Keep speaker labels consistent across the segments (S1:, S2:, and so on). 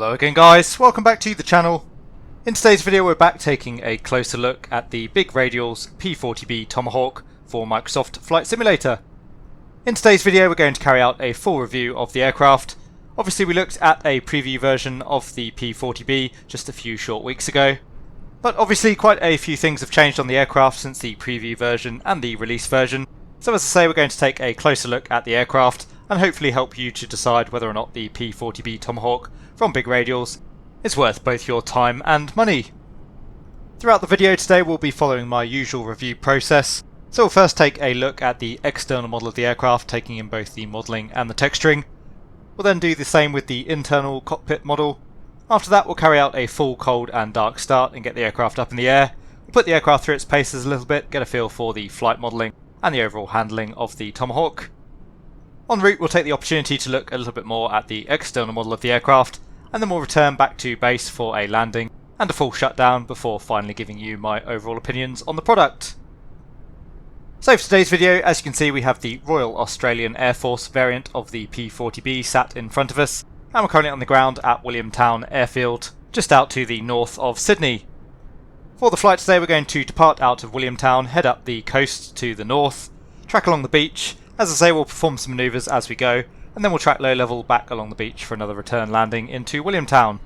S1: Hello again guys, welcome back to the channel. In today's video we're back taking a closer look at the Big Radials P40B Tomahawk for Microsoft Flight Simulator. In today's video we're going to carry out a full review of the aircraft. Obviously we looked at a preview version of the P40B just a few short weeks ago. But obviously quite a few things have changed on the aircraft since the preview version and the release version. So as I say, we're going to take a closer look at the aircraft and hopefully help you to decide whether or not the P40B Tomahawk from Big Radials is worth both your time and money. Throughout the video today we'll be following my usual review process. So we'll first take a look at the external model of the aircraft, taking in both the modelling and the texturing. We'll then do the same with the internal cockpit model. After that we'll carry out a full cold and dark start and get the aircraft up in the air. We'll put the aircraft through its paces a little bit, get a feel for the flight modelling and the overall handling of the Tomahawk. En route we'll take the opportunity to look a little bit more at the external model of the aircraft, and then we'll return back to base for a landing and a full shutdown before finally giving you my overall opinions on the product. So for today's video, as you can see, we have the Royal Australian Air Force variant of the P40B sat in front of us, and we're currently on the ground at Williamtown Airfield, just out to the north of Sydney. For the flight today we're going to depart out of Williamtown, head up the coast to the north, track along the beach. As I say, we'll perform some manoeuvres as we go, and then we'll track low level back along the beach for another return landing into Williamtown.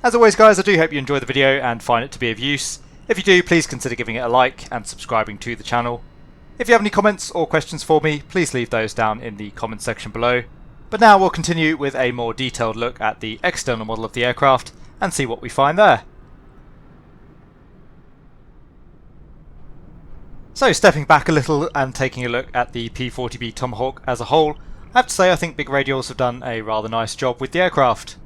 S1: As always guys, I do hope you enjoy the video and find it to be of use. If you do, please consider giving it a like and subscribing to the channel. If you have any comments or questions for me, please leave those down in the comment section below. But now we'll continue with a more detailed look at the external model of the aircraft and see what we find there. So stepping back a little and taking a look at the P40B Tomahawk as a whole, I have to say I think Big Radials have done a rather nice job with the aircraft.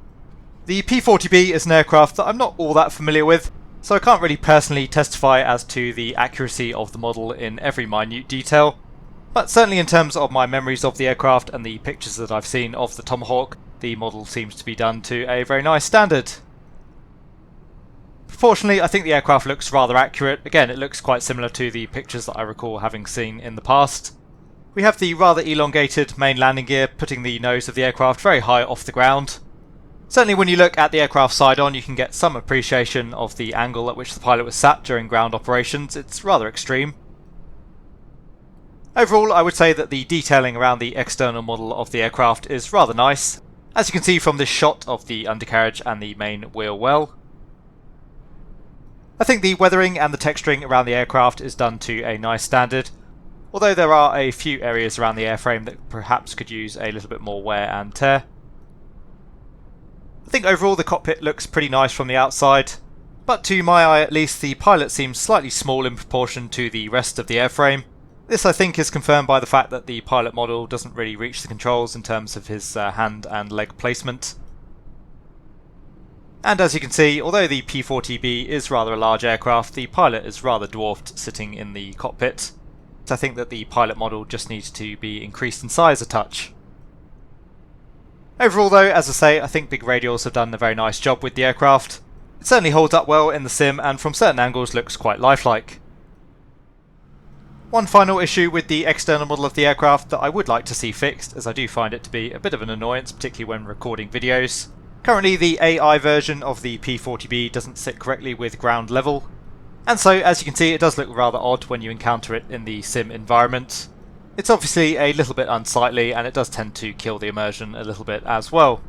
S1: The P40B is an aircraft that I'm not all that familiar with, so I can't really personally testify as to the accuracy of the model in every minute detail, but certainly in terms of my memories of the aircraft and the pictures that I've seen of the Tomahawk, the model seems to be done to a very nice standard. Proportionally, I think the aircraft looks rather accurate. Again, it looks quite similar to the pictures that I recall having seen in the past. We have the rather elongated main landing gear, putting the nose of the aircraft very high off the ground. Certainly when you look at the aircraft side on, you can get some appreciation of the angle at which the pilot was sat during ground operations. It's rather extreme. Overall, I would say that the detailing around the external model of the aircraft is rather nice, as you can see from this shot of the undercarriage and the main wheel well. I think the weathering and the texturing around the aircraft is done to a nice standard, although there are a few areas around the airframe that perhaps could use a little bit more wear and tear. I think overall the cockpit looks pretty nice from the outside, but to my eye at least the pilot seems slightly small in proportion to the rest of the airframe. This I think is confirmed by the fact that the pilot model doesn't really reach the controls in terms of his hand and leg placement. And as you can see, although the P40B is rather a large aircraft, the pilot is rather dwarfed sitting in the cockpit. So I think that the pilot model just needs to be increased in size a touch. Overall though, as I say, I think Big Radials have done a very nice job with the aircraft. It certainly holds up well in the sim and from certain angles looks quite lifelike. One final issue with the external model of the aircraft that I would like to see fixed, as I do find it to be a bit of an annoyance, particularly when recording videos. Currently the AI version of the P40B doesn't sit correctly with ground level, and so as you can see it does look rather odd when you encounter it in the sim environment. It's obviously a little bit unsightly and it does tend to kill the immersion a little bit as well.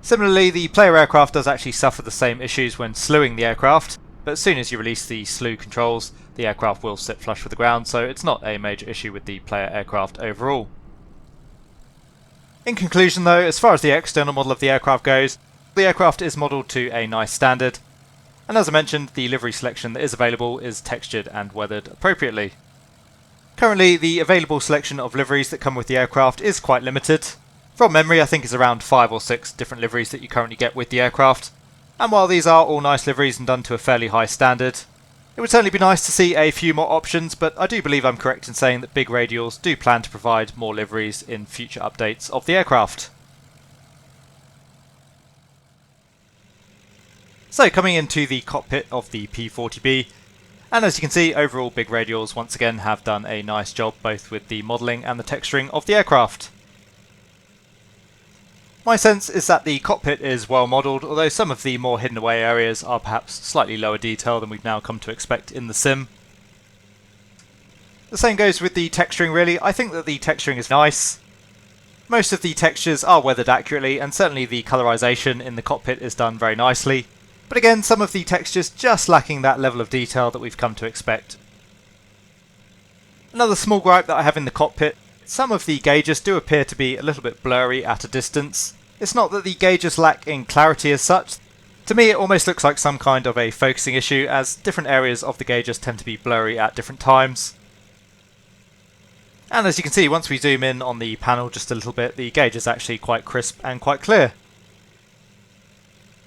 S1: Similarly, the player aircraft does actually suffer the same issues when slewing the aircraft, but as soon as you release the slew controls the aircraft will sit flush with the ground, so it's not a major issue with the player aircraft overall. In conclusion though, as far as the external model of the aircraft goes, the aircraft is modelled to a nice standard, and as I mentioned, the livery selection that is available is textured and weathered appropriately. Currently, the available selection of liveries that come with the aircraft is quite limited. From memory, I think it's around 5 or 6 different liveries that you currently get with the aircraft, and while these are all nice liveries and done to a fairly high standard, it would certainly be nice to see a few more options, but I do believe I'm correct in saying that Big Radials do plan to provide more liveries in future updates of the aircraft. So coming into the cockpit of the P40B, and as you can see overall Big Radials once again have done a nice job both with the modelling and the texturing of the aircraft. My sense is that the cockpit is well modelled, although some of the more hidden away areas are perhaps slightly lower detail than we've now come to expect in the sim. The same goes with the texturing really. I think that the texturing is nice. Most of the textures are weathered accurately, and certainly the colorization in the cockpit is done very nicely. But again, some of the textures just lacking that level of detail that we've come to expect. Another small gripe that I have in the cockpit, some of the gauges do appear to be a little bit blurry at a distance. It's not that the gauges lack in clarity as such. To me it almost looks like some kind of a focusing issue, as different areas of the gauges tend to be blurry at different times. And as you can see, once we zoom in on the panel just a little bit, the gauge is actually quite crisp and quite clear.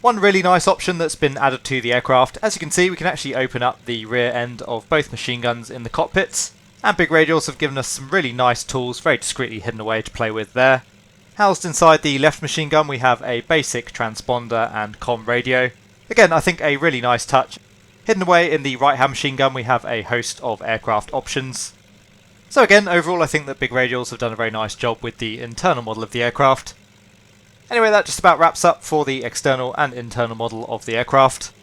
S1: One really nice option that's been added to the aircraft, as you can see we can actually open up the rear end of both machine guns in the cockpits, and Big Radials have given us some really nice tools, very discreetly hidden away, to play with there. Housed inside the left machine gun we have a basic transponder and comm radio. Again, I think a really nice touch. Hidden away in the right hand machine gun we have a host of aircraft options. So again, overall I think that Big Radials have done a very nice job with the internal model of the aircraft. Anyway, that just about wraps up for the external and internal model of the aircraft.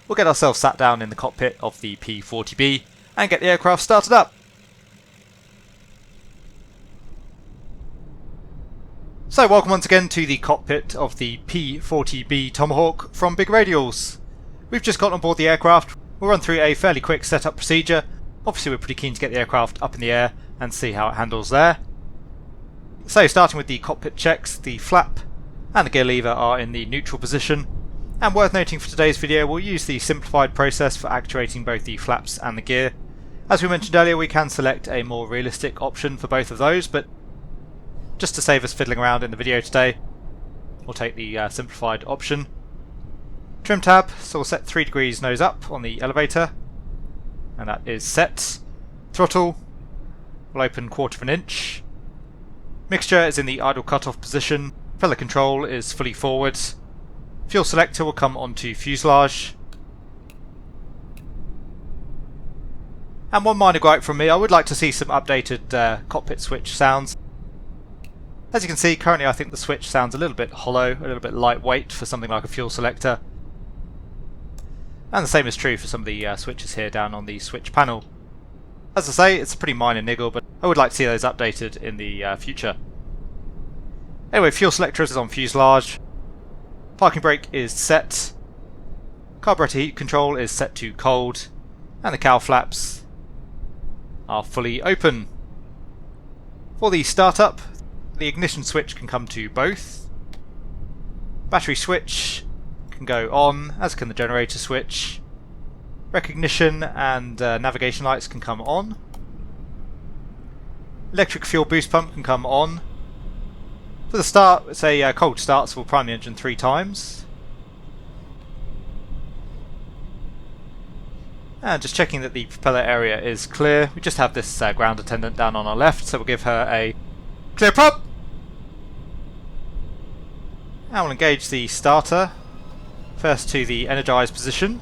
S1: We'll get ourselves sat down in the cockpit of the P40B and get the aircraft started up. So welcome once again to the cockpit of the P40B Tomahawk from Big Radials. We've just got on board the aircraft. We'll run through a fairly quick setup procedure. Obviously we're pretty keen to get the aircraft up in the air and see how it handles there. So starting with the cockpit checks, the flap and the gear lever are in the neutral position. And worth noting for today's video, we'll use the simplified process for actuating both the flaps and the gear. As we mentioned earlier, we can select a more realistic option for both of those, but just to save us fiddling around in the video today, we'll take the simplified option. Trim tab, so we'll set 3 degrees nose up on the elevator, and that is set. Throttle, we'll open 1/4 of an inch. Mixture is in the idle cutoff position. Propeller control is fully forward. Fuel selector will come onto fuselage. And one minor gripe from me, I would like to see some updated cockpit switch sounds. As you can see, currently I think the switch sounds a little bit hollow, a little bit lightweight for something like a fuel selector. And the same is true for some of the switches here down on the switch panel. As I say, it's a pretty minor niggle, but I would like to see those updated in the future. Anyway, fuel selector is on fuselage. Parking brake is set. Carburetor heat control is set to cold. And the cowl flaps are fully open. For the startup, the ignition switch can come to both. Battery switch can go on, as can the generator switch. Recognition and navigation lights can come on. Electric fuel boost pump can come on. For the start, it's a cold start, so we'll prime the engine 3 times. And just checking that the propeller area is clear. We just have this ground attendant down on our left, so we'll give her a clear prop. And we'll engage the starter. First to the energized position.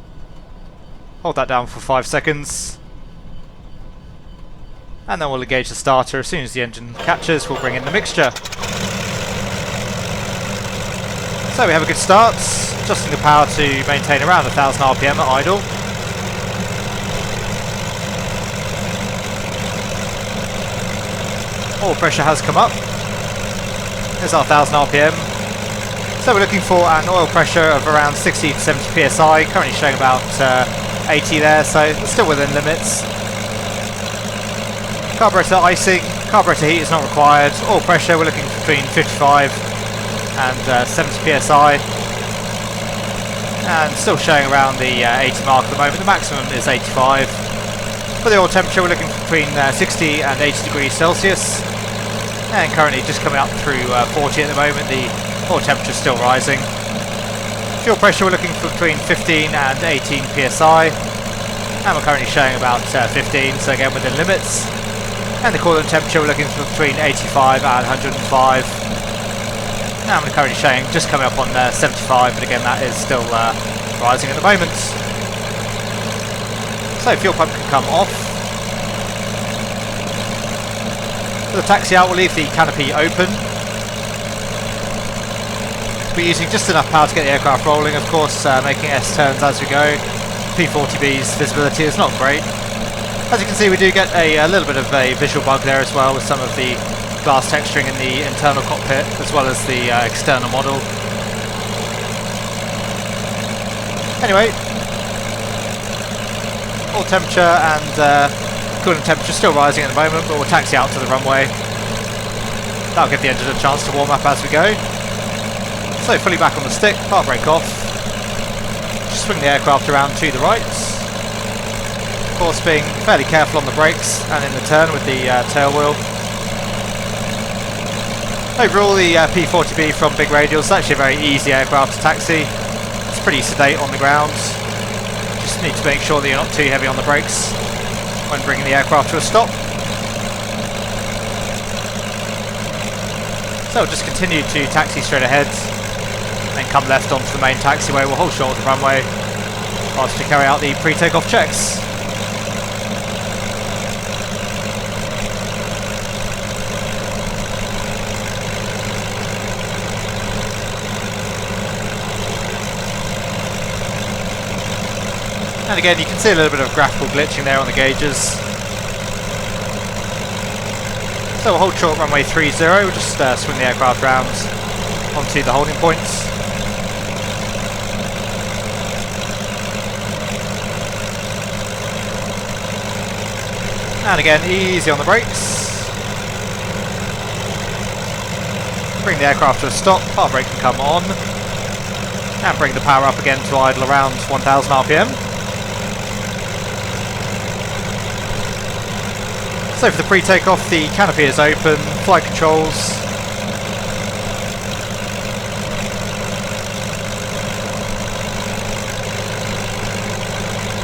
S1: Hold that down for 5 seconds. And then we'll engage the starter. As soon as the engine catches, we'll bring in the mixture. So we have a good start. Adjusting the power to maintain around 1000 RPM at idle. Oil pressure has come up. There's our 1000 RPM. So we're looking for an oil pressure of around 60 to 70 psi, currently showing about 80 there, so it's still within limits. Carburetor icing, carburetor heat is not required. Oil pressure, we're looking between 55 and 70 psi. And still showing around the 80 mark at the moment. The maximum is 85. For the oil temperature, we're looking between 60 and 80 degrees Celsius. And currently just coming up through 40 at the moment. The oil temperature is still rising. Fuel pressure, we're looking for between 15 and 18 psi. And we're currently showing about 15, so again within limits. And the coolant temperature, we're looking for between 85 and 105. And we're currently showing just coming up on 75, but again that is still rising at the moment. So fuel pump can come off. For the taxi out, we'll leave the canopy open. We're using just enough power to get the aircraft rolling, of course, making S-turns as we go. P40B's visibility is not great. As you can see, we do get a little bit of a visual bug there as well, with some of the glass texturing in the internal cockpit as well as the external model. Anyway, all temperature and coolant temperature still rising at the moment, but we'll taxi out to the runway. That'll give the engine a chance to warm up as we go. So fully back on the stick, part brake off. Just swing the aircraft around to the right. Of course, being fairly careful on the brakes and in the turn with the tail wheel. Overall, the P40B from Big Radials is actually a very easy aircraft to taxi. It's pretty sedate on the ground. Just need to make sure that you're not too heavy on the brakes when bringing the aircraft to a stop. So we'll just continue to taxi straight ahead, then come left onto the main taxiway. We'll hold short of the runway whilst we carry out the pre-takeoff checks. And again, you can see a little bit of graphical glitching there on the gauges. So we'll hold short runway 30, we'll just swing the aircraft round onto the holding points. And again, easy on the brakes. Bring the aircraft to a stop, part brake can come on. And bring the power up again to idle around 1000 RPM. So for the pre-takeoff, the canopy is open, flight controls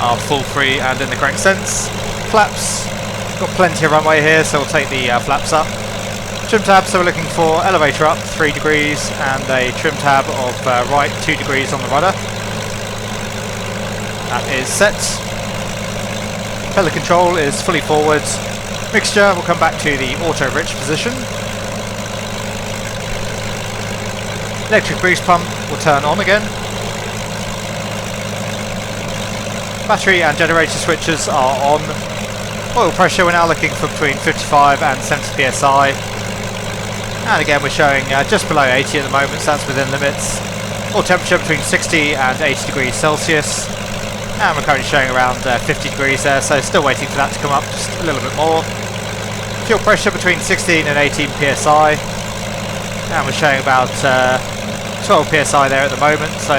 S1: are full free and in the correct sense. Flaps, got plenty of runway here, so we'll take the flaps up. Trim tab, so we're looking for elevator up 3 degrees and a trim tab of right 2 degrees on the rudder. That is set. Propeller control is fully forward. Mixture, we'll come back to the auto rich position. Electric boost pump will turn on again. Battery and generator switches are on. Oil pressure, we're now looking for between 55 and 70 psi. And again, we're showing just below 80 at the moment, so that's within limits. Oil temperature between 60 and 80 degrees Celsius. And we're currently showing around 50 degrees there, so still waiting for that to come up just a little bit more. Fuel pressure between 16 and 18 psi. And we're showing about 12 psi there at the moment, so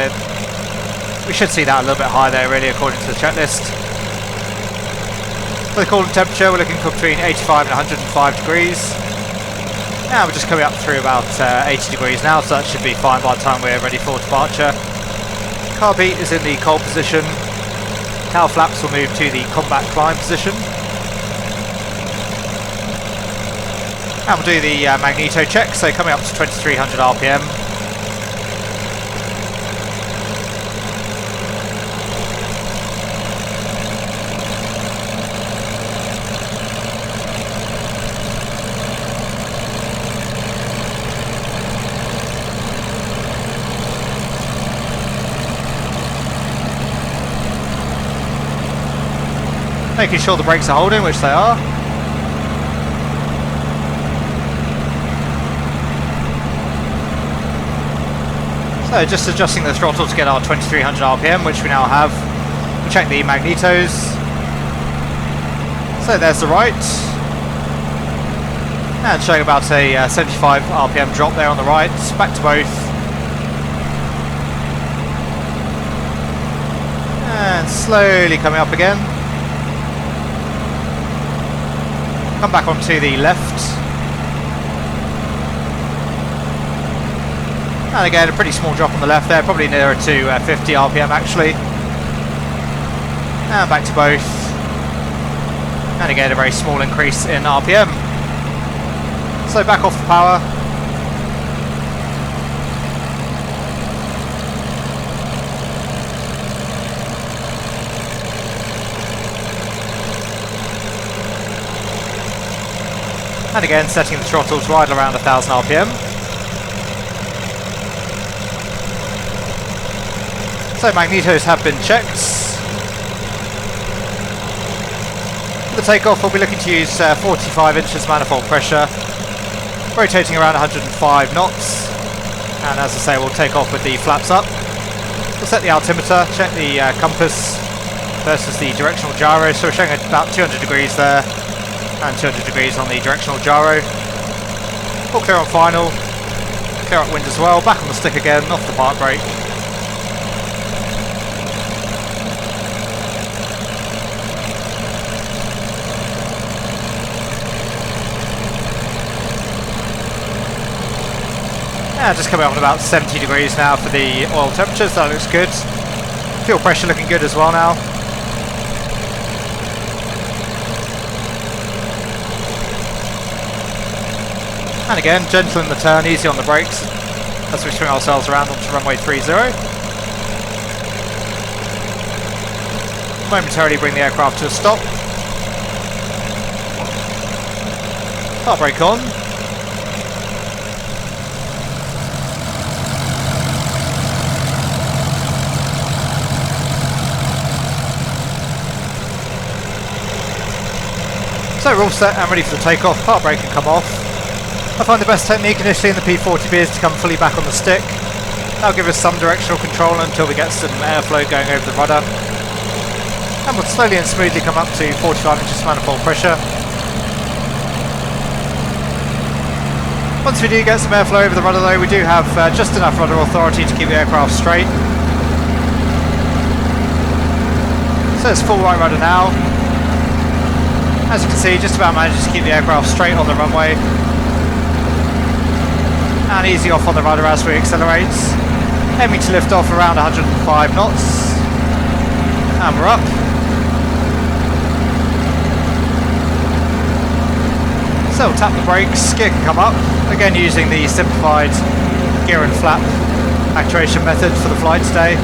S1: we should see that a little bit higher there really according to the checklist. For the coolant temperature, we're looking for between 85 and 105 degrees. And we're just coming up through about 80 degrees now, so that should be fine by the time we're ready for departure. Carb heat is in the cold position. Tail flaps will move to the combat climb position. And we'll do the magneto check, so coming up to 2300 RPM. Making sure the brakes are holding, which they are. So just adjusting the throttle to get our 2300 RPM, which we now have. We'll check the magnetos. So there's the right. And showing about a 75 RPM drop there on the right. Back to both. And slowly coming up again. Come back onto the left. And again, a pretty small drop on the left there, probably nearer to 50 RPM actually. And back to both. And again, a very small increase in RPM. So back off the power. And again, setting the throttle to idle around 1000 RPM. So magnetos have been checked. For the takeoff we'll be looking to use 45 inches manifold pressure, rotating around 105 knots, and as I say we'll take off with the flaps up. We'll set the altimeter, check the compass versus the directional gyro, so we're showing about 200 degrees there and 200 degrees on the directional gyro. All clear on final, clear up wind as well, back on the stick again, off the park brake. Yeah, just coming up at about 70 degrees now for the oil temperatures, that looks good. Fuel pressure looking good as well now. And again, gentle in the turn, easy on the brakes as we swing ourselves around onto runway 30. Momentarily bring the aircraft to a stop. Park brake on. So we're all set and ready for the takeoff. Park brake can come off. I find the best technique initially in the P40B is to come fully back on the stick. That'll give us some directional control until we get some airflow going over the rudder. And we'll slowly and smoothly come up to 45 inches manifold pressure. Once we do get some airflow over the rudder though, we do have just enough rudder authority to keep the aircraft straight. So it's full right rudder now. As you can see, just about manages to keep the aircraft straight on the runway. And easy off on the rudder as we accelerate. Aiming to lift off around 105 knots. And we're up. So we'll tap the brakes, gear can come up. Again using the simplified gear and flap actuation method for the flight today.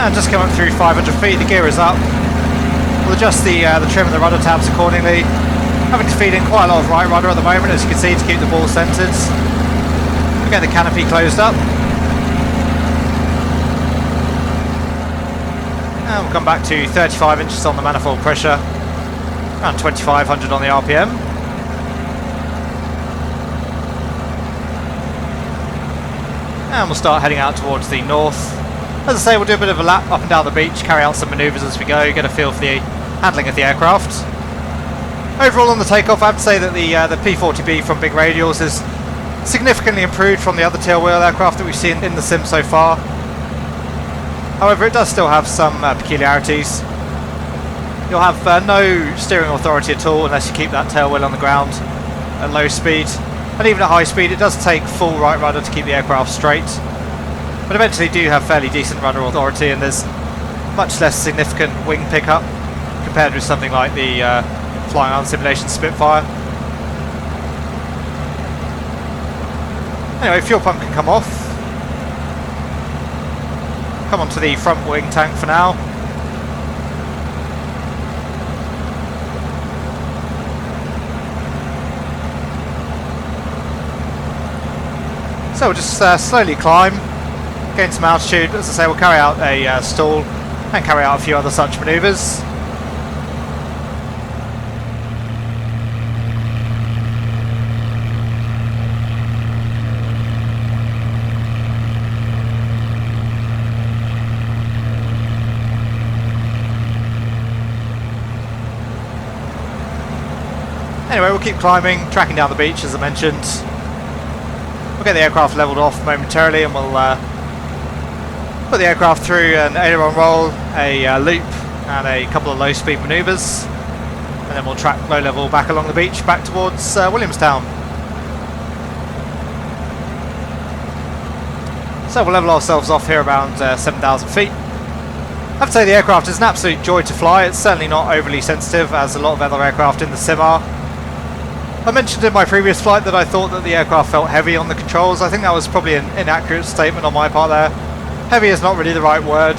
S1: And just come up through 500 feet, the gear is up. We'll adjust the trim and the rudder tabs accordingly. Having to feed in quite a lot of right rudder at the moment, as you can see, to keep the ball centered. We'll get the canopy closed up. And we'll come back to 35 inches on the manifold pressure. Around 2500 on the RPM. And we'll start heading out towards the north. As I say, we'll do a bit of a lap up and down the beach, carry out some manoeuvres as we go, get a feel for the handling of the aircraft. Overall on the takeoff, I have to say that the P40B from Big Radials is significantly improved from the other tailwheel aircraft that we've seen in the sim so far. However, it does still have some peculiarities. You'll have no steering authority at all unless you keep that tailwheel on the ground at low speed. And even at high speed, it does take full right rudder to keep the aircraft straight. But eventually do have fairly decent rudder authority, and there's much less significant wing pickup compared with something like the Flying Arm Simulation Spitfire. Anyway, fuel pump can come off. Come onto the front wing tank for now. So we'll just slowly climb, gain some altitude. As I say, we'll carry out a stall and carry out a few other such manoeuvres. Anyway, we'll keep climbing, tracking down the beach as I mentioned. We'll get the aircraft levelled off momentarily and we'll put the aircraft through an aileron roll, a loop and a couple of low speed manoeuvres, and then we'll track low level back along the beach back towards Williamstown. So we'll level ourselves off here around 7,000 feet. I have to say the aircraft is an absolute joy to fly. It's certainly not overly sensitive as a lot of other aircraft in the sim are. I mentioned in my previous flight that I thought that the aircraft felt heavy on the controls. I think that was probably an inaccurate statement on my part there. Heavy is not really the right word.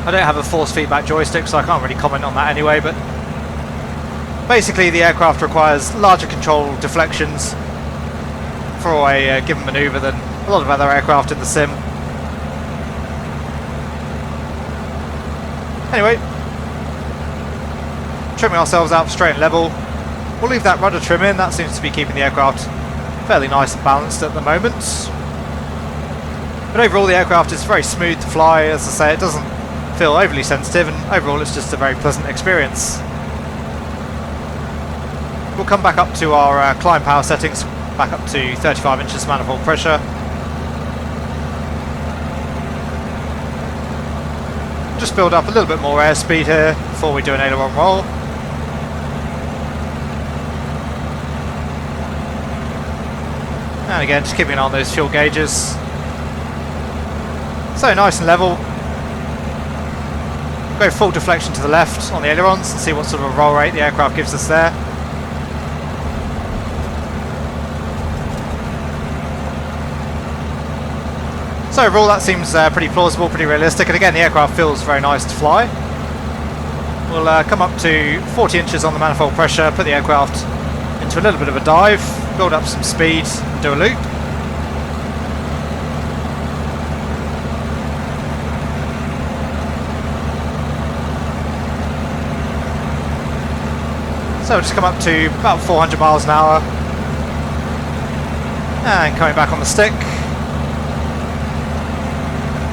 S1: I don't have a force feedback joystick, so I can't really comment on that anyway, but basically the aircraft requires larger control deflections for a given manoeuvre than a lot of other aircraft in the sim. Anyway, trimming ourselves out straight and level. We'll leave that rudder trim in, that seems to be keeping the aircraft fairly nice and balanced at the moment. But overall the aircraft is very smooth to fly, as I say, it doesn't feel overly sensitive, and overall it's just a very pleasant experience. We'll come back up to our climb power settings, back up to 35 inches manifold pressure. Just build up a little bit more airspeed here before we do an aileron roll. And again, just keeping an eye on those fuel gauges. So nice and level. Go full deflection to the left on the ailerons and see what sort of a roll rate the aircraft gives us there. So overall that seems pretty plausible, pretty realistic, and again the aircraft feels very nice to fly. We'll come up to 40 inches on the manifold pressure, put the aircraft into a little bit of a dive, build up some speed, and do a loop. So we'll just come up to about 400 miles an hour, and coming back on the stick.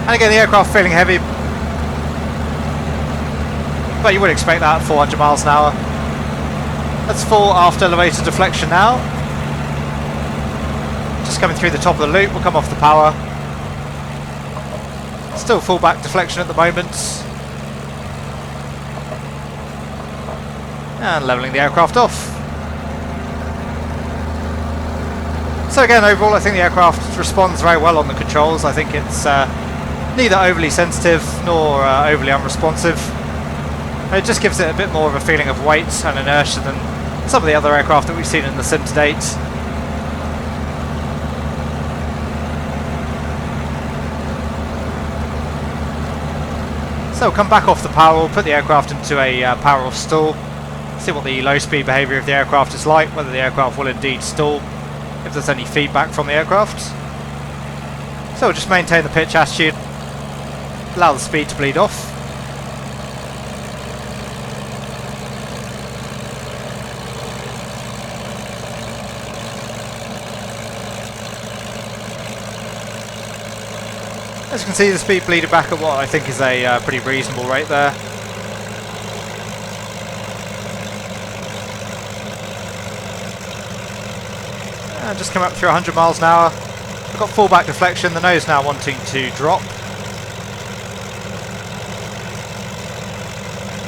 S1: And again, the aircraft feeling heavy, but you would expect that at 400 miles an hour. That's full aft elevator deflection now. Just coming through the top of the loop, we'll come off the power. Still full back deflection at the moment. And levelling the aircraft off. So again, overall I think the aircraft responds very well on the controls. I think it's neither overly sensitive nor overly unresponsive. It just gives it a bit more of a feeling of weight and inertia than some of the other aircraft that we've seen in the sim to date. So we'll come back off the power, we'll put the aircraft into a power off stall, see what the low speed behaviour of the aircraft is like, whether the aircraft will indeed stall, if there's any feedback from the aircraft. So we'll just maintain the pitch attitude, allow the speed to bleed off. As you can see, the speed bleeded back at what I think is a pretty reasonable rate there. And just come up through 100 miles an hour. I've got full back deflection, the nose now wanting to drop.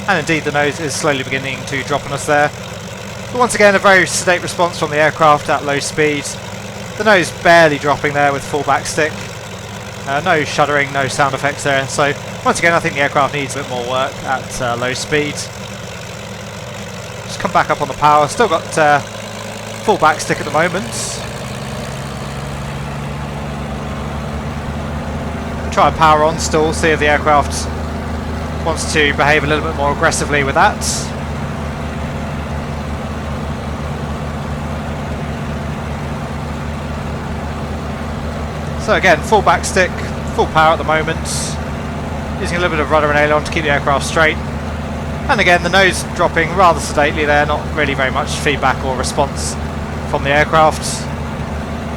S1: And indeed the nose is slowly beginning to drop on us there. But once again a very sedate response from the aircraft at low speed. The nose barely dropping there with full back stick. No shuddering, no sound effects there. So once again I think the aircraft needs a bit more work at low speed. Just come back up on the power, still got full back stick at the moment. Try a power on still, see if the aircraft wants to behave a little bit more aggressively with that. So again, full back stick, full power at the moment. Using a little bit of rudder and aileron to keep the aircraft straight. And again, the nose dropping rather sedately there, not really very much feedback or response from the aircraft.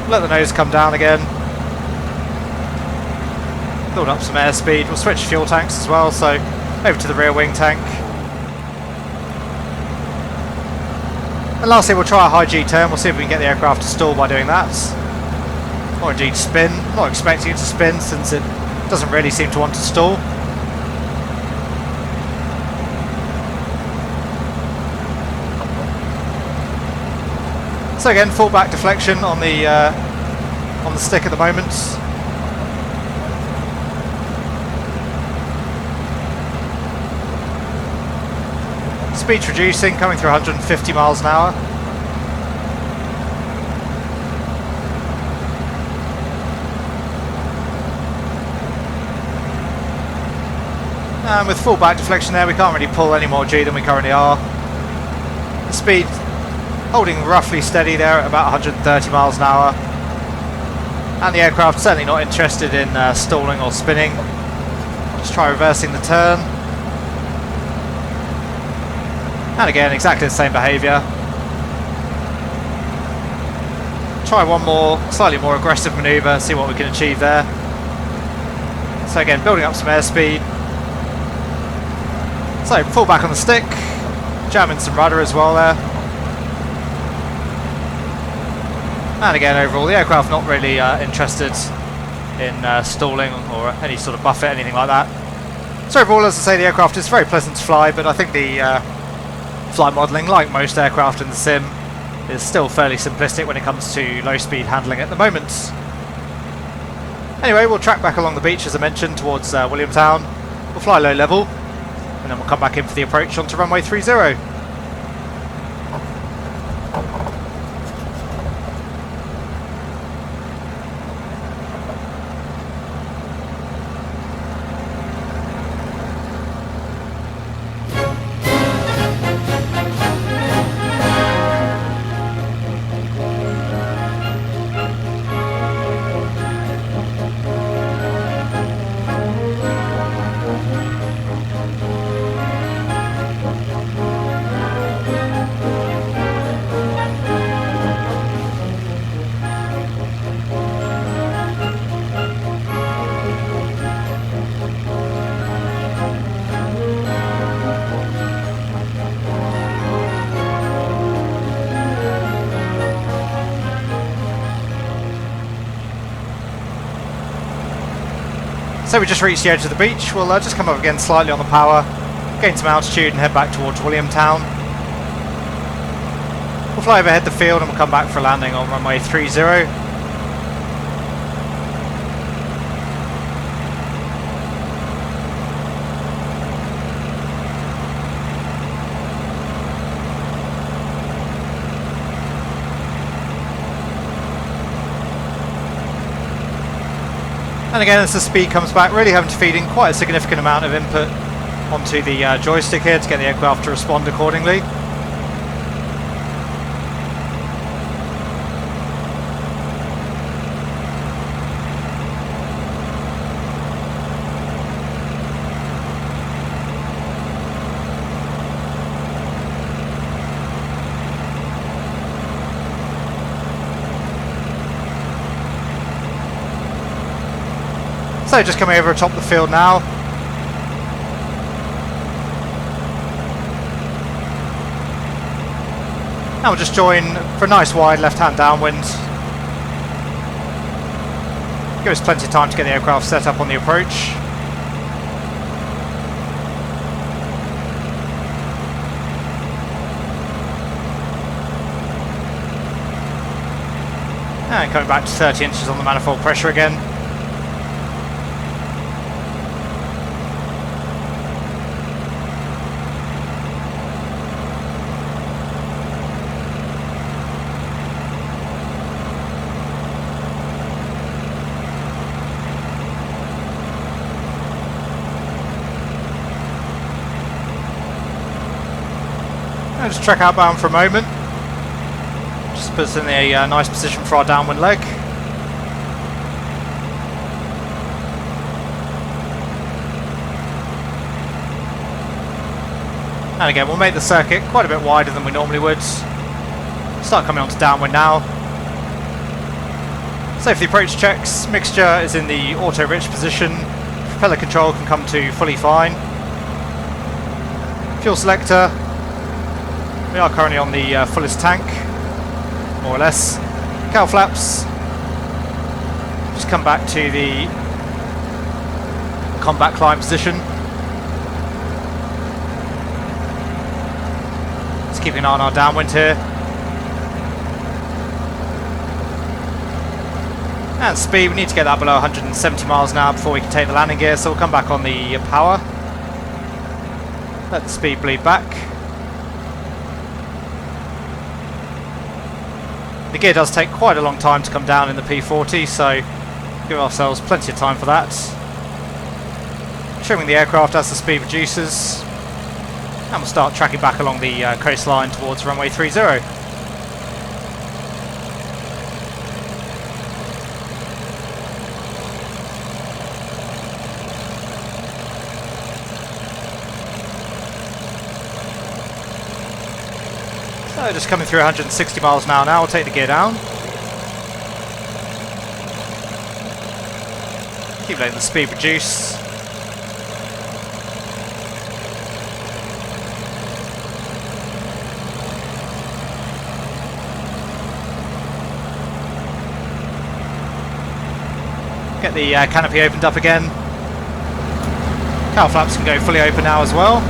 S1: Let the nose come down again. Build up some airspeed. We'll switch fuel tanks as well, so over to the rear wing tank. And lastly, we'll try a high G turn. We'll see if we can get the aircraft to stall by doing that. Or indeed spin. I'm not expecting it to spin since it doesn't really seem to want to stall. So again, full back deflection on the stick at the moment. Speed's reducing, coming through 150 miles an hour. And with full back deflection there, we can't really pull any more G than we currently are. The speed holding roughly steady there at about 130 miles an hour. And the aircraft certainly not interested in stalling or spinning. Just try reversing the turn. And again, exactly the same behaviour. Try one more, slightly more aggressive manoeuvre, see what we can achieve there. So again, building up some airspeed. So full back on the stick, jamming some rudder as well there. And again, overall, the aircraft not really interested in stalling or any sort of buffet, anything like that. So overall, as I say, the aircraft is very pleasant to fly, but I think the flight modelling, like most aircraft in the sim, is still fairly simplistic when it comes to low speed handling at the moment. Anyway, we'll track back along the beach, as I mentioned, towards Williamtown. We'll fly low level, and then we'll come back in for the approach onto runway 30. So we just reached the edge of the beach. We'll just come up again slightly on the power, gain some altitude and head back towards Williamtown. We'll fly overhead the field and we'll come back for a landing on runway 30. And again, as the speed comes back, really having to feed in quite a significant amount of input onto the joystick here to get the aircraft to respond accordingly. So just coming over atop the field now. Now we'll just join for a nice wide left-hand downwind. Give us plenty of time to get the aircraft set up on the approach. And coming back to 30 inches on the manifold pressure again. Just track outbound for a moment. Just puts us in a nice position for our downwind leg. And again, we'll make the circuit quite a bit wider than we normally would. Start coming onto downwind now. So for the approach checks, mixture is in the auto-rich position. Propeller control can come to fully fine. Fuel selector. We are currently on the fullest tank, more or less. Cowl flaps. Just come back to the combat climb position. Just keeping an eye on our downwind here. And speed, we need to get that below 170 miles an hour before we can take the landing gear, so we'll come back on the power. Let the speed bleed back. The gear does take quite a long time to come down in the P40, so give ourselves plenty of time for that. Trimming the aircraft as the speed reduces, and we'll start tracking back along the coastline towards runway 30. So just coming through 160 miles an hour now, we'll take the gear down. Keep letting the speed reduce. Get the canopy opened up again. Cowl flaps can go fully open now as well.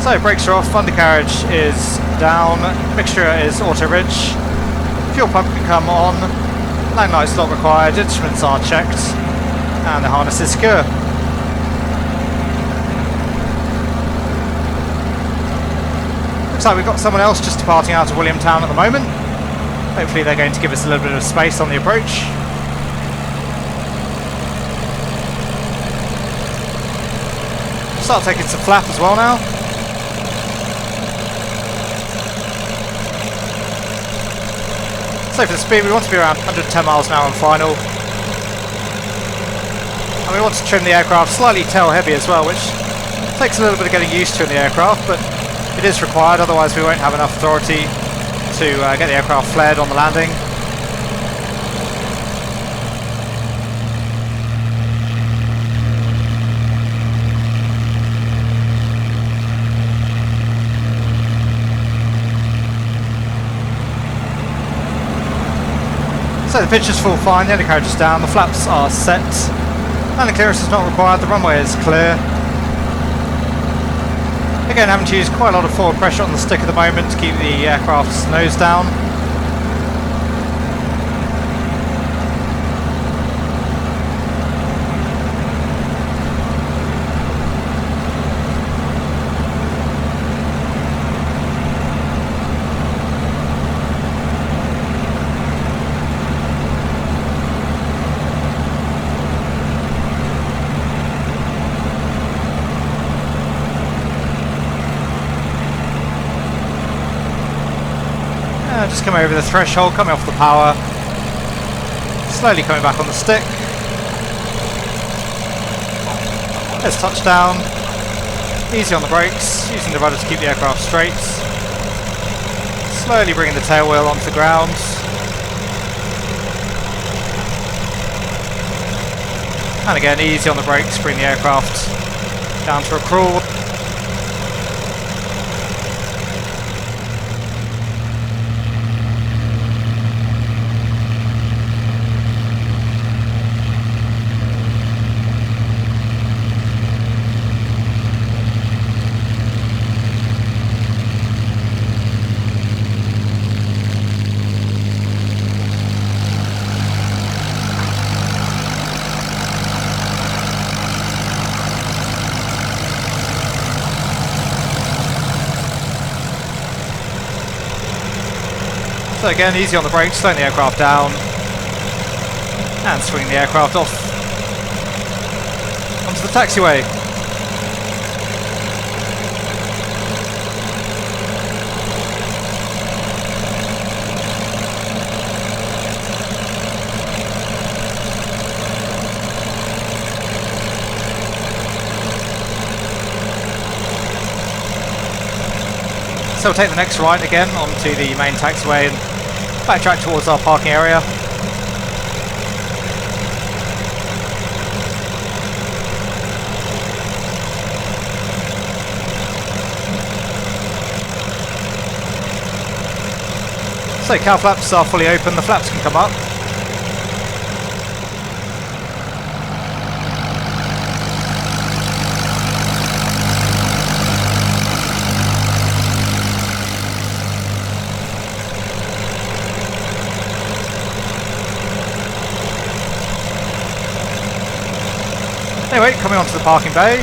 S1: So brakes are off, undercarriage is down, mixture is auto-rich, fuel pump can come on, landing lights not required, instruments are checked, and the harness is secure. Looks like we've got someone else just departing out of Williamtown at the moment. Hopefully they're going to give us a little bit of space on the approach. Start taking some flap as well now. So for the speed, we want to be around 110 miles an hour on final. And we want to trim the aircraft slightly tail heavy as well, which takes a little bit of getting used to in the aircraft, but it is required, otherwise we won't have enough authority to get the aircraft flared on the landing. So the pitch is full fine, the undercarriage is down, the flaps are set, landing clearance is not required, the runway is clear. Again, having to use quite a lot of forward pressure on the stick at the moment to keep the aircraft's nose down. Just come over the threshold, coming off the power, slowly coming back on the stick. There's touchdown, easy on the brakes, using the rudder to keep the aircraft straight. Slowly bringing the tail wheel onto the ground. And again, easy on the brakes, bring the aircraft down to a crawl. So again, easy on the brakes, slowing the aircraft down and swinging the aircraft off onto the taxiway. So we'll take the next right again onto the main taxiway and backtrack towards our parking area. So cow flaps are fully open, the flaps can come up. Anyway, coming onto the parking bay.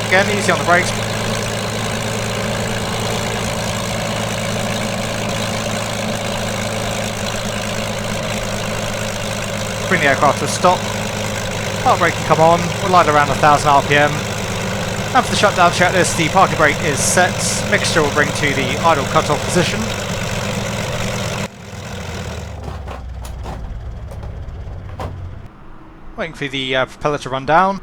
S1: Again, easy on the brakes. Bring the aircraft to a stop. Park brake can come on. We'll line around 1000 RPM. And for the shutdown checklist, the parking brake is set. Mixture will bring to the idle cut-off position. Waiting for the propeller to run down.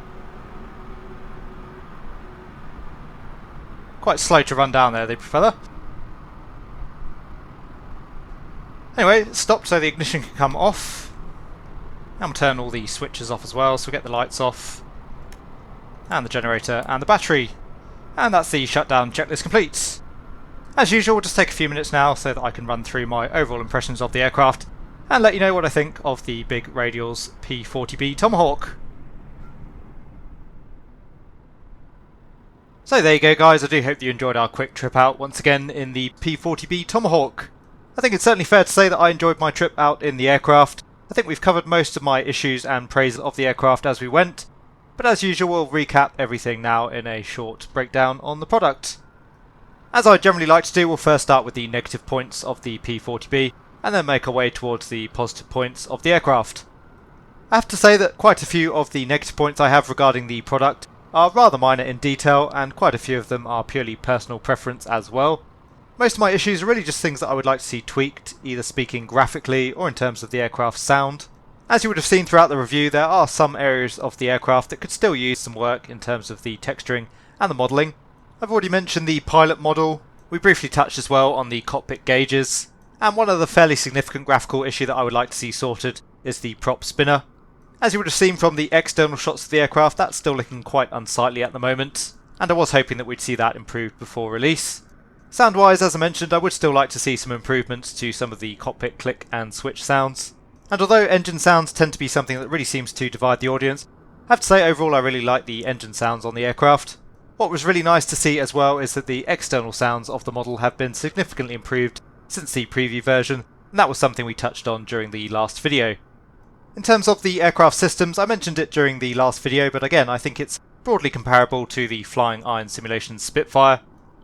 S1: Quite slow to run down there, the propeller. Anyway, it's stopped so the ignition can come off. And we'll turn all the switches off as well, so we'll get the lights off. And the generator and the battery. And that's the shutdown checklist complete. As usual, we'll just take a few minutes now so that I can run through my overall impressions of the aircraft and let you know what I think of the Big Radials P40B Tomahawk. So there you go guys, I do hope you enjoyed our quick trip out once again in the P40B Tomahawk. I think it's certainly fair to say that I enjoyed my trip out in the aircraft. I think we've covered most of my issues and praise of the aircraft as we went, but as usual we'll recap everything now in a short breakdown on the product. As I generally like to do, we'll first start with the negative points of the P40B and then make our way towards the positive points of the aircraft. I have to say that quite a few of the negative points I have regarding the product are rather minor in detail, and quite a few of them are purely personal preference as well. Most of my issues are really just things that I would like to see tweaked, either speaking graphically or in terms of the aircraft's sound. As you would have seen throughout the review, there are some areas of the aircraft that could still use some work in terms of the texturing and the modelling. I've already mentioned the pilot model, we briefly touched as well on the cockpit gauges, and one other fairly significant graphical issue that I would like to see sorted is the prop spinner. As you would have seen from the external shots of the aircraft, that's still looking quite unsightly at the moment, and I was hoping that we'd see that improved before release. Sound wise, as I mentioned, I would still like to see some improvements to some of the cockpit click and switch sounds. And although engine sounds tend to be something that really seems to divide the audience, I have to say overall I really like the engine sounds on the aircraft. What was really nice to see as well is that the external sounds of the model have been significantly improved since the preview version, and that was something we touched on during the last video. In terms of the aircraft systems, I mentioned it during the last video, but again I think it's broadly comparable to the Flying Iron Simulation Spitfire,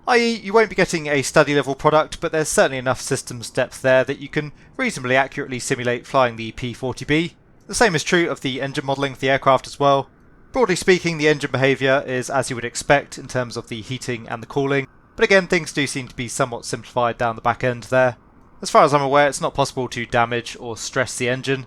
S1: i.e. you won't be getting a study level product, but there's certainly enough systems depth there that you can reasonably accurately simulate flying the P40B. The same is true of the engine modelling of the aircraft as well. Broadly speaking, the engine behaviour is as you would expect in terms of the heating and the cooling, but again things do seem to be somewhat simplified down the back end there. As far as I'm aware, it's not possible to damage or stress the engine.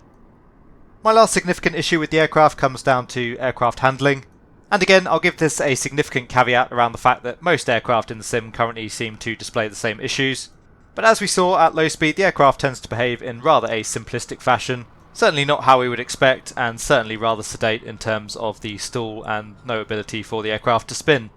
S1: My last significant issue with the aircraft comes down to aircraft handling, and again I'll give this a significant caveat around the fact that most aircraft in the sim currently seem to display the same issues, but as we saw at low speed, the aircraft tends to behave in rather a simplistic fashion. Certainly not how we would expect, and certainly rather sedate in terms of the stall and no ability for the aircraft to spin.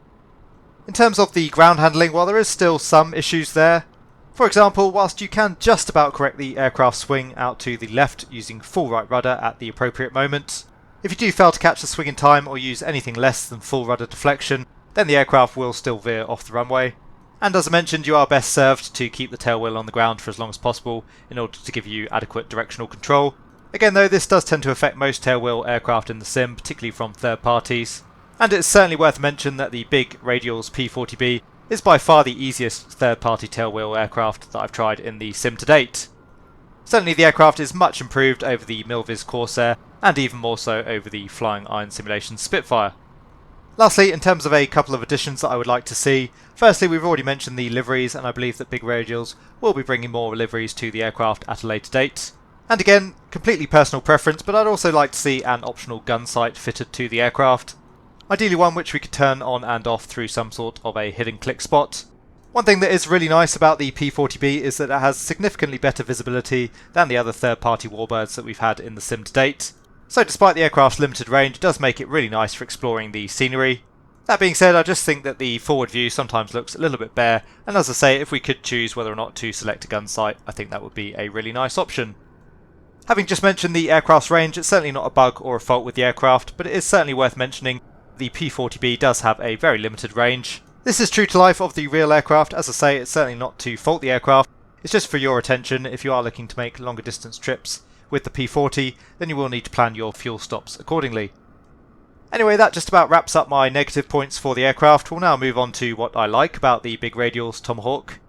S1: In terms of the ground handling, while there is still some issues there, for example, whilst you can just about correct the aircraft swing out to the left using full right rudder at the appropriate moment, if you do fail to catch the swing in time or use anything less than full rudder deflection, then the aircraft will still veer off the runway. And as I mentioned, you are best served to keep the tailwheel on the ground for as long as possible in order to give you adequate directional control. Again though, this does tend to affect most tailwheel aircraft in the sim, particularly from third parties, and it's certainly worth mentioning that the Big Radials P40B is by far the easiest third party tailwheel aircraft that I've tried in the sim to date. Certainly the aircraft is much improved over the Milviz Corsair, and even more so over the Flying Iron Simulation Spitfire. Lastly, in terms of a couple of additions that I would like to see, firstly we've already mentioned the liveries, and I believe that Big Radials will be bringing more liveries to the aircraft at a later date. And again, completely personal preference, but I'd also like to see an optional gun sight fitted to the aircraft. Ideally one which we could turn on and off through some sort of a hidden click spot. One thing that is really nice about the P40B is that it has significantly better visibility than the other third-party warbirds that we've had in the sim to date. So despite the aircraft's limited range, it does make it really nice for exploring the scenery. That being said, I just think that the forward view sometimes looks a little bit bare, and as I say, if we could choose whether or not to select a gun sight, I think that would be a really nice option. Having just mentioned the aircraft's range, it's certainly not a bug or a fault with the aircraft, but it is certainly worth mentioning the P40B does have a very limited range. This is true to life of the real aircraft. As I say, it's certainly not to fault the aircraft, it's just for your attention. If you are looking to make longer distance trips with the P40, then you will need to plan your fuel stops accordingly. Anyway, that just about wraps up my negative points for the aircraft. We'll now move on to what I like about the Big Radials Tomahawk.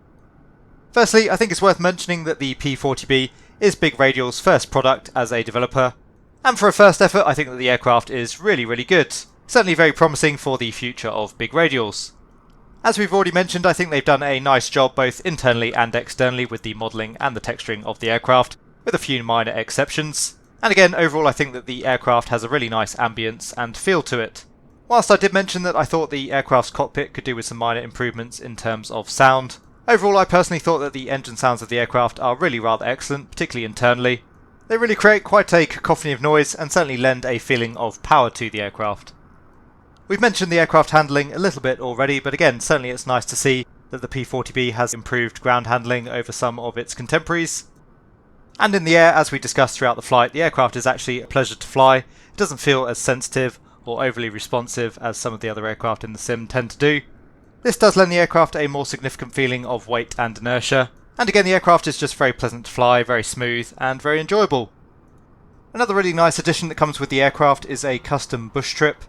S1: Firstly, I think it's worth mentioning that the P40B is Big Radials' first product as a developer, and for a first effort I think that the aircraft is really good. Certainly very promising for the future of Big Radials. As we've already mentioned, I think they've done a nice job both internally and externally with the modelling and the texturing of the aircraft, with a few minor exceptions. And again, overall I think that the aircraft has a really nice ambience and feel to it. Whilst I did mention that I thought the aircraft's cockpit could do with some minor improvements in terms of sound, overall I personally thought that the engine sounds of the aircraft are really rather excellent, particularly internally. They really create quite a cacophony of noise and certainly lend a feeling of power to the aircraft. We've mentioned the aircraft handling a little bit already, but again, certainly it's nice to see that the P40B has improved ground handling over some of its contemporaries. And in the air, as we discussed throughout the flight, the aircraft is actually a pleasure to fly. It doesn't feel as sensitive or overly responsive as some of the other aircraft in the sim tend to do. This does lend the aircraft a more significant feeling of weight and inertia. And again, the aircraft is just very pleasant to fly, very smooth and very enjoyable. Another really nice addition that comes with the aircraft is a custom bush trip.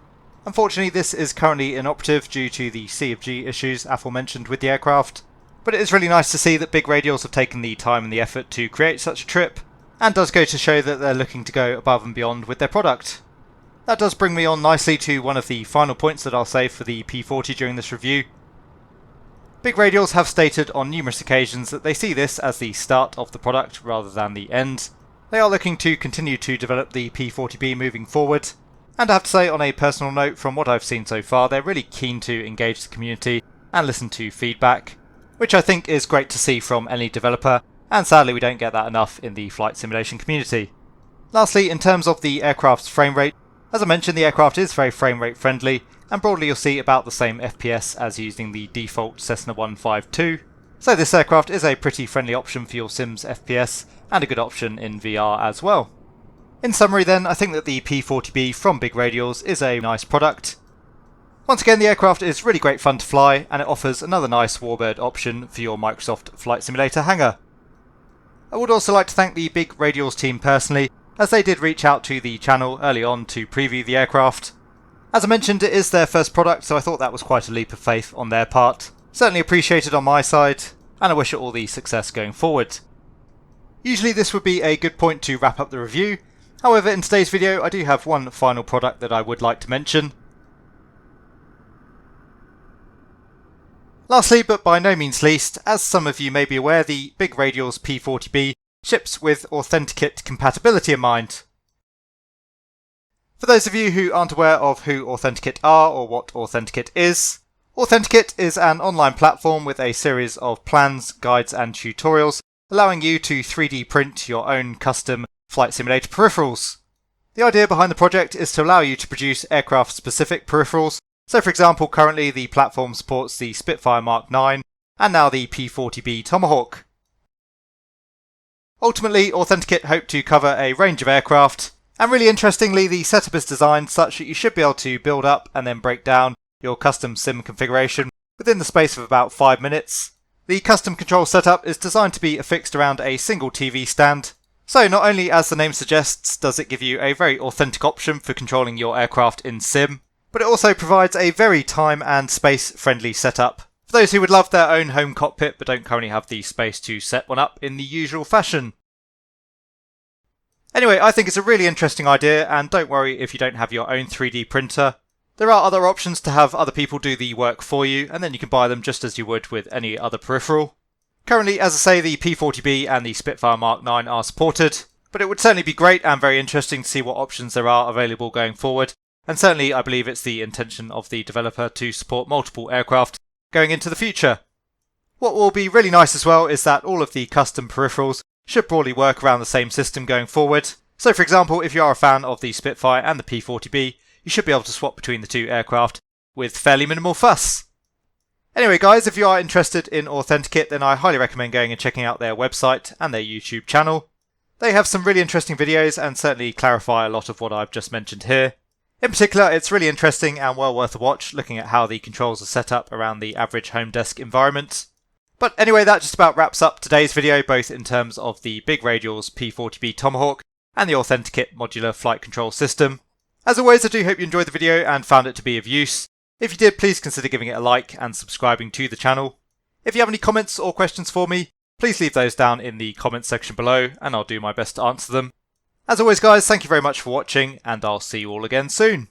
S1: Unfortunately, this is currently inoperative due to the C of G issues aforementioned with the aircraft. But it is really nice to see that Big Radials have taken the time and the effort to create such a trip, and does go to show that they're looking to go above and beyond with their product. That does bring me on nicely to one of the final points that I'll say for the P40 during this review. Big Radials have stated on numerous occasions that they see this as the start of the product rather than the end. They are looking to continue to develop the P40B moving forward, and I have to say, on a personal note, from what I've seen so far, they're really keen to engage the community and listen to feedback, which I think is great to see from any developer, and sadly we don't get that enough in the flight simulation community. Lastly, in terms of the aircraft's frame rate, as I mentioned, the aircraft is very frame rate friendly, and broadly you'll see about the same FPS as using the default Cessna 152. So this aircraft is a pretty friendly option for your Sims FPS, and a good option in VR as well. In summary then, I think that the P40B from Big Radials is a nice product. Once again, the aircraft is really great fun to fly, and it offers another nice warbird option for your Microsoft Flight Simulator hangar. I would also like to thank the Big Radials team personally, as they did reach out to the channel early on to preview the aircraft. As I mentioned, it is their first product, so I thought that was quite a leap of faith on their part. Certainly appreciated on my side, and I wish it all the success going forward. Usually this would be a good point to wrap up the review. However, in today's video I do have one final product that I would like to mention. Lastly, but by no means least, as some of you may be aware, the Big Radials P40B ships with Authenticate compatibility in mind. For those of you who aren't aware of who Authenticate are or what Authenticate is an online platform with a series of plans, guides and tutorials allowing you to 3D print your own custom flight simulator peripherals. The idea behind the project is to allow you to produce aircraft specific peripherals. So for example, currently the platform supports the Spitfire Mark 9 and now the P40B Tomahawk. Ultimately, Authenticate hope to cover a range of aircraft, and really interestingly the setup is designed such that you should be able to build up and then break down your custom sim configuration within the space of about 5 minutes. The custom control setup is designed to be affixed around a single TV stand. So not only, as the name suggests, does it give you a very authentic option for controlling your aircraft in sim, but it also provides a very time and space friendly setup for those who would love their own home cockpit but don't currently have the space to set one up in the usual fashion. Anyway, I think it's a really interesting idea, and don't worry if you don't have your own 3D printer. There are other options to have other people do the work for you, and then you can buy them just as you would with any other peripheral. Currently, as I say, the P40B and the Spitfire Mark 9 are supported, but it would certainly be great and very interesting to see what options there are available going forward, and certainly I believe it's the intention of the developer to support multiple aircraft going into the future. What will be really nice as well is that all of the custom peripherals should broadly work around the same system going forward. So for example, if you are a fan of the Spitfire and the P40B, you should be able to swap between the two aircraft with fairly minimal fuss. Anyway guys, if you are interested in Authenticate, then I highly recommend going and checking out their website and their YouTube channel. They have some really interesting videos and certainly clarify a lot of what I've just mentioned here. In particular, it's really interesting and well worth a watch looking at how the controls are set up around the average home desk environment. But anyway, that just about wraps up today's video, both in terms of the Big Radials P40B Tomahawk and the Authenticate modular flight control system. As always, I do hope you enjoyed the video and found it to be of use. If you did, please consider giving it a like and subscribing to the channel. If you have any comments or questions for me, please leave those down in the comments section below and I'll do my best to answer them. As always guys, thank you very much for watching and I'll see you all again soon.